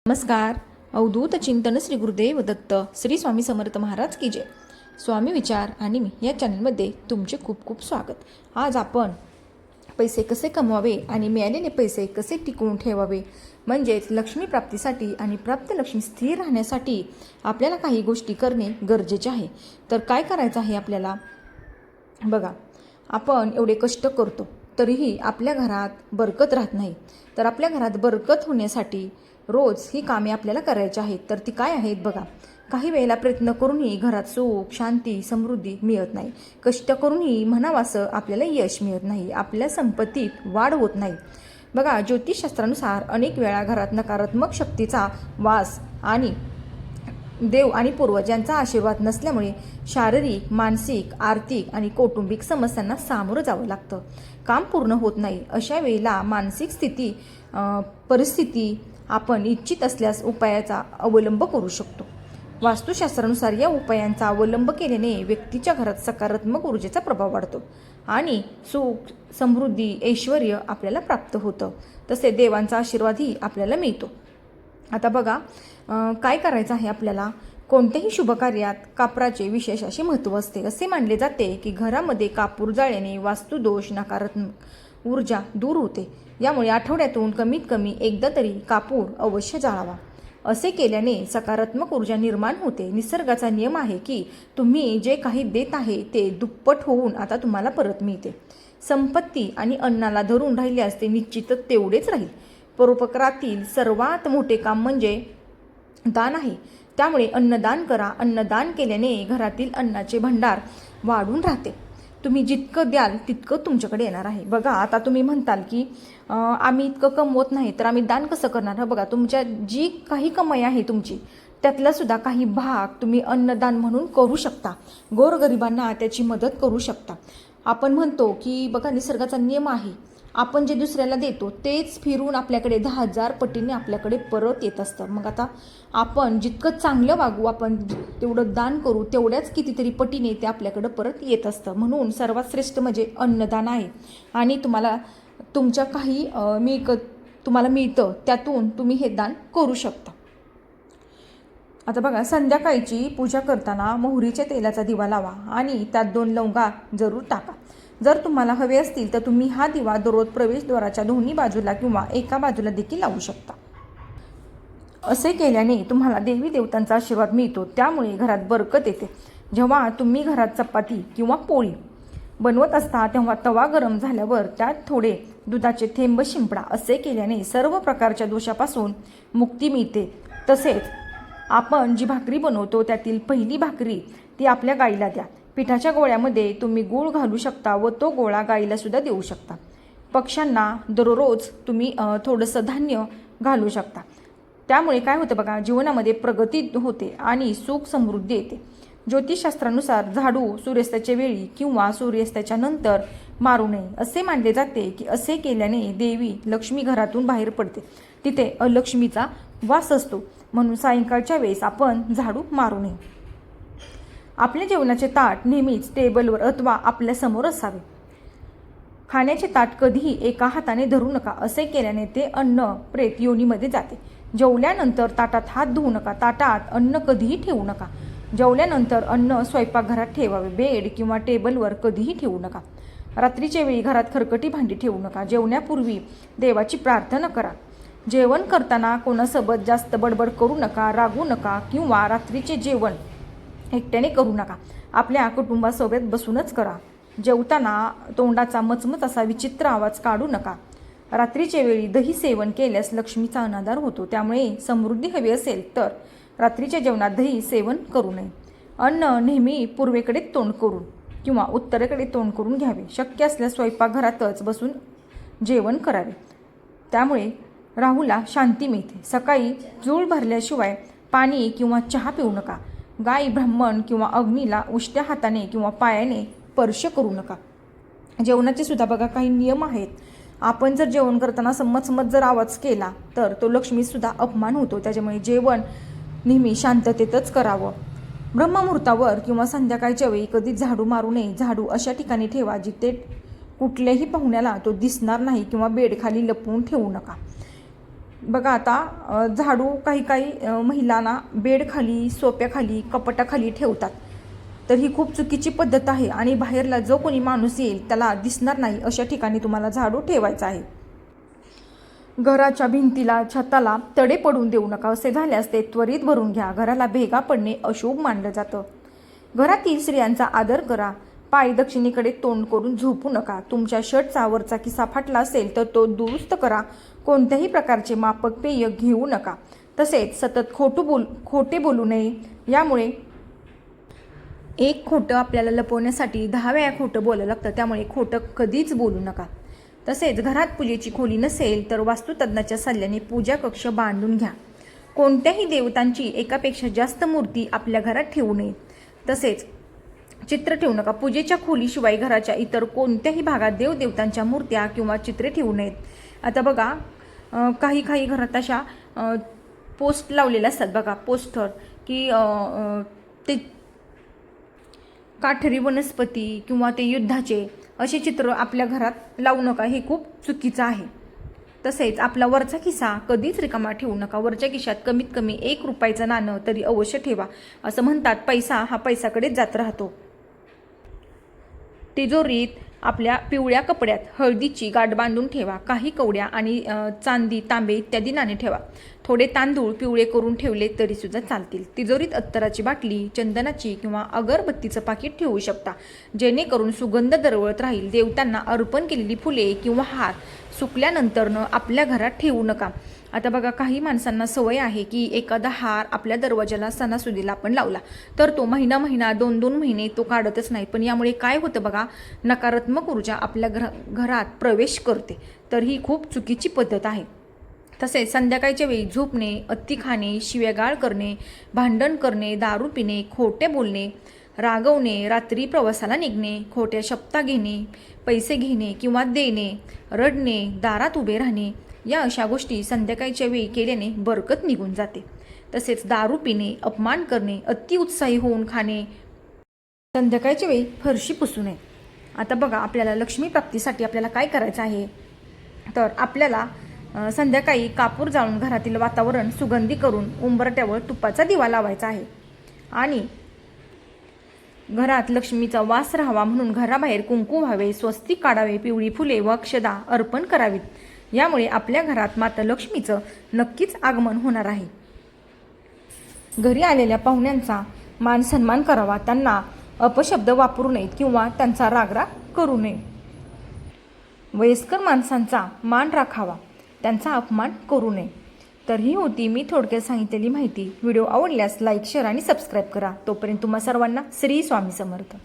नमस्कार. अवधूत चिंतन श्री गुरुदेव दत्त श्री स्वामी समर्थ महाराज की जय. स्वामी विचार आणि मी या चॅनलमध्ये तुमचे खूप खूप स्वागत. आज आपण पैसे कसे कमवावे आणि मिळालेले पैसे कसे टिकवून ठेवावे, म्हणजेच लक्ष्मी प्राप्तीसाठी आणि प्राप्त लक्ष्मी स्थिर राहण्यासाठी आपल्याला काही गोष्टी करणे गरजेचे आहे. तर काय करायचं आहे आपल्याला बघा. आपण एवढे कष्ट करतो तरीही आपल्या घरात बरकत राहत नाही. तर आपल्या घरात बरकत होण्यासाठी रोज ही कामे आपल्याला करायची आहेत. तर ती काय आहेत बघा. काही वेळेला प्रयत्न करूनही घरात सुख, शांती, समृद्धी मिळत नाही. कष्ट करूनही म्हणावासं आपल्याला यश मिळत नाही. आपल्या संपत्तीत वाढ होत नाही. बघा, ज्योतिषशास्त्रानुसार अनेक वेळा घरात नकारात्मक शक्तीचा वास आणि देव आणि पूर्वजांचा आशीर्वाद नसल्यामुळे शारीरिक, मानसिक, आर्थिक आणि कौटुंबिक समस्यांना सामोरं जावं लागतं. काम पूर्ण होत नाही. अशा वेळेला मानसिक परिस्थिती आपण इच्छित असल्यास उपायाचा अवलंब करू शकतो. वास्तुशास्त्रानुसार या उपायांचा अवलंब केल्याने व्यक्तीच्या घरात सकारात्मक ऊर्जेचा प्रभाव वाढतो आणि सुख, समृद्धी, ऐश्वर आपल्याला प्राप्त होतं. तसे देवांचा आशीर्वादही आपल्याला मिळतो. आता बघा, काय करायचं आहे आपल्याला. कोणत्याही शुभकार्यात कापराचे विशेष असे महत्त्व असते. असे मानले जाते की घरामध्ये कापूर जाळल्याने वास्तुदोष, नकारात्मक ऊर्जा दूर होते. यामुळे आठवड्यातून कमीत कमी एकदा तरी कापूर अवश्य जाळावा. असे केल्याने सकारात्मक ऊर्जा निर्माण होते. निसर्गाचा नियम आहे की तुम्ही जे काही देत आहे ते दुप्पट होऊन आता तुम्हाला परत मिळते. संपत्ती आणि अन्नाला धरून राहिल्यास ते निश्चितच तेवढेच राहील. परोपकारातील सर्वात मोठे काम म्हणजे दान आहे. त्यामुळे अन्नदान करा. अन्नदान केल्याने घरातील अन्नाचे भांडार वाढून राहते. तुम्ही जितकं द्याल तितकं तुमच्याकडे येणार आहे. बघा, आता तुम्ही म्हणताल की आम्ही इतकं कमवत नाही तर आम्ही दान कसं करणार. बघा, तुमच्या जी काही कमाई आहे तुमची त्यातला सुद्धा काही भाग तुम्ही अन्नदान म्हणून करू शकता. गोरगरिबांना त्याची मदत करू शकता. आपण म्हणतो की बघा, निसर्गाचा नियम आहे, आपण जे दुसऱ्याला देतो तेच फिरून आपल्याकडे 10,000 पटीने आपल्याकडे परत येत असतं. मग आता आपण जितकं चांगलं वागू, आपण तेवढं दान करू, तेवढ्याच कितीतरी पटीने ते आपल्याकडं परत येत असतं. म्हणून सर्वात श्रेष्ठ म्हणजे अन्नदान आहे. आणि तुम्हाला तुमच्या काही तुम्हाला मिळतं त्यातून तुम्ही हे दान करू शकता. आता बघा, संध्याकाळची पूजा करताना मोहरीच्या तेलाचा दिवा लावा आणि त्यात 2 लवंगा जरूर टाका. जर तुम्हाला हवे असतील तर तुम्ही हा दिवा दररोज प्रवेशद्वाराच्या दोन्ही बाजूला किंवा एका बाजूला देखील लावू शकता. असे केल्याने तुम्हाला देवी देवतांचा आशीर्वाद मिळतो. त्यामुळे घरात बरकत येते. जेव्हा तुम्ही घरात चपाती किंवा पोळी बनवत असता तेव्हा तवा गरम झाल्यावर त्यात थोडे दुधाचे थेंब शिंपडा. असे केल्याने सर्व प्रकारच्या दोषापासून मुक्ती मिळते. तसेच आपण जी भाकरी बनवतो त्यातील पहिली भाकरी ती आपल्या गाईला द्या. पिठाच्या गोळ्यामध्ये तुम्ही गूळ घालू शकता व तो गोळा गाईला सुद्धा देऊ शकता. पक्ष्यांना दररोज तुम्ही थोडंसं धान्य घालू शकता. त्यामुळे काय होतं बघा, जीवनामध्ये प्रगती होते आणि सुख समृद्धी येते. ज्योतिषशास्त्रानुसार झाडू सूर्यास्ताच्या वेळी किंवा सूर्यास्ताच्या नंतर मारू नये. असे मानले जाते की असे केल्याने देवी लक्ष्मी घरातून बाहेर पडते. तिथे अलक्ष्मीचा वास असतो. म्हणून सायंकाळच्या वेळेस आपण झाडू मारू नये. आपल्या जेवणाचे ताट नेहमीच टेबलवर अथवा आपल्या समोर असावे. खाण्याचे ताट कधीही एका हाताने धरू नका. असे केल्याने ते अन्न प्रेत योनीमध्ये जाते. जेवल्यानंतर ताटात हात धुवू नका. ताटात अन्न कधीही ठेवू नका. जेवल्यानंतर अन्न स्वयंपाकघरात ठेवावे. बेड किंवा टेबलवर कधीही ठेवू नका. रात्रीच्या वेळी घरात खरकटी भांडी ठेवू नका. जेवण्यापूर्वी देवाची प्रार्थना करा. जेवण करताना कोणासोबत जास्त बडबड करू नका, रागू नका किंवा रात्रीचे जेवण एकट्याने करू नका. आपल्या कुटुंबासोबत बसूनच करा. जेवताना तोंडाचा मचमच असा विचित्र आवाज काढू नका. रात्रीच्या वेळी दही सेवन केल्यास लक्ष्मीचा अनादर होतो. त्यामुळे समृद्धी हवी असेल तर रात्रीच्या जेवणात दही सेवन करू नये. अन्न नेहमी पूर्वेकडे तोंड करून किंवा उत्तरेकडे तोंड करून घ्यावे. शक्य असल्यास स्वयंपाकघरातच बसून जेवण करावे. त्यामुळे राहूला शांती मिळते. सकाळी जूळ भरल्याशिवाय पाणी किंवा चहा पिऊ नका. गाय, ब्राह्मण किंवा अग्नीला उष्ट्या हाताने किंवा पायाने स्पर्श करू नका. जेवणाचे सुद्धा बघा काही नियम आहेत. आपण जर जेवण करताना समज जर आवाज केला तर तो लक्ष्मीसुद्धा अपमान होतो. त्याच्यामुळे जेवण नेहमी शांततेतच करावं. ब्रह्ममुहूर्तावर किंवा संध्याकाळच्या वेळी कधी झाडू मारू नये. झाडू अशा ठिकाणी ठेवा जिथे कुठल्याही पाहुण्याला तो दिसणार नाही किंवा बेडखाली लपवून ठेवू नका. बघा आता झाडू काही काही महिलांना बेडखाली, सोफ्याखाली, कपाटाखाली ठेवतात. तर ही खूप चुकीची पद्धत आहे आणि बाहेरला जो कोणी माणूस येईल त्याला दिसणार नाही अशा ठिकाणी तुम्हाला झाडू ठेवायचा आहे. घराच्या भिंतीला, छताला तडे पडून देऊ नका. असे झाल्यास ते त्वरित भरून घ्या. घराला भेगा पडणे अशुभ मानलं जातं. घरातील स्त्रियांचा आदर करा. पाय दक्षिणेकडे तोंड करून झोपू नका. तुमच्या शर्टचा वरचा किस्सा फाटला असेल तर तो दुरुस्त करा. कोणत्याही प्रकारचे माफक पेय घेऊ नका. तसेच सतत खोटे बोलू नये. यामुळे एक खोटं आपल्याला लपवण्यासाठी 10 वेळा खोटं बोलावं लागतं. त्यामुळे खोटं कधीच बोलू नका. तसेच घरात पूजेची खोली नसेल तर वास्तुतज्ञाच्या सल्ल्याने पूजा कक्ष बांधून घ्या. कोणत्याही देवतांची एकापेक्षा जास्त मूर्ती आपल्या घरात ठेवू नये. तसेच चित्र ठेवू नका. पूजेच्या खोलीशिवाय घराच्या इतर कोणत्याही भागात देवदेवतांच्या मूर्त्या किंवा चित्रे ठेवू नयेत. आता बघा काही घरात अशा पोस्ट लावलेल्या असतात बघा, पोस्टर की ते काठरी वनस्पती किंवा ते युद्धाचे असे चित्र आपल्या घरात लावू नका. हे खूप चुकीचं आहे. तसेच आपला वरचा खिसा कधीच रिकामा ठेवू नका. वरच्या खिशात कमीत कमी 1 रुपयाचं नाणं तरी अवश्य ठेवा. असं म्हणतात पैसा हा पैसाकडेच जात राहतो. तिजोरीत आपल्या पिवळ्या कपड्यात हळदीची गाठ बांधून ठेवा. काही कवड्या आणि चांदी, तांबे इत्यादी नाणे ठेवा. थोडे तांदूळ पिवळे करून ठेवले तरी सुद्धा चालतील. तिजोरीत अत्तराची बाटली, चंदनाची किंवा अगरबत्तीचं पाकिट ठेवू शकता, जेणेकरून सुगंध दरवळत राहील. देवतांना अर्पण केलेली फुले किंवा हार सुकल्यानंतरनं आपल्या घरात ठेवू नका. आता बघा काही माणसांना सवय आहे की एखादा हार आपल्या दरवाजाला सणासुदीला आपण लावला तर तो महिना 2 महिने तो काढतच नाही. पण यामुळे काय होतं बघा, नकारात्मक ऊर्जा आपल्या घरात प्रवेश करते. तर ही खूप चुकीची पद्धत आहे. तसेच संध्याकाळच्या वेळी झोपणे, अति खाणे, शिव्यागाळ करणे, भांडण करणे, दारू पिणे, खोटे बोलणे, रागवणे, रात्री प्रवासाला निघणे, खोट्या शपथा घेणे, पैसे घेणे किंवा देणे, रडणे, दारात उभे राहणे या अशा गोष्टी संध्याकाळच्या वेळी केल्याने बरकत निघून जाते. तसेच दारू पिणे, अपमान करणे, अतिउत्साही होऊन खाणे, संध्याकाळच्या वेळी फरशी पुसू नये. आता बघा आपल्याला लक्ष्मी प्राप्तीसाठी आपल्याला काय करायचं आहे, तर आपल्याला संध्याकाळी कापूर जाळून घरातील वातावरण सुगंधी करून उंबरट्यावर तुपाचा दिवा लावायचा आहे आणि घरात लक्ष्मीचा वास राहावा म्हणून घराबाहेर कुंकू व्हावे, स्वस्तिक काढावे, पिवळी फुले व अक्षदा अर्पण करावीत. यामुळे आपल्या घरात माता लक्ष्मीचं नक्कीच आगमन होणार आहे. घरी आलेल्या पाहुण्यांचा मान सन्मान करावा. त्यांना अपशब्द वापरू नयेत किंवा त्यांचा रागराग करू नये. वयस्कर माणसांचा मान राखावा, त्यांचा अपमान करू नये. तर ही होती मी थोडक्यात सांगितलेली माहिती. व्हिडिओ आवडल्यास लाईक, शेअर आणि सबस्क्राईब करा. तोपर्यंत तुम्हा सर्वांना श्री स्वामी समर्थ.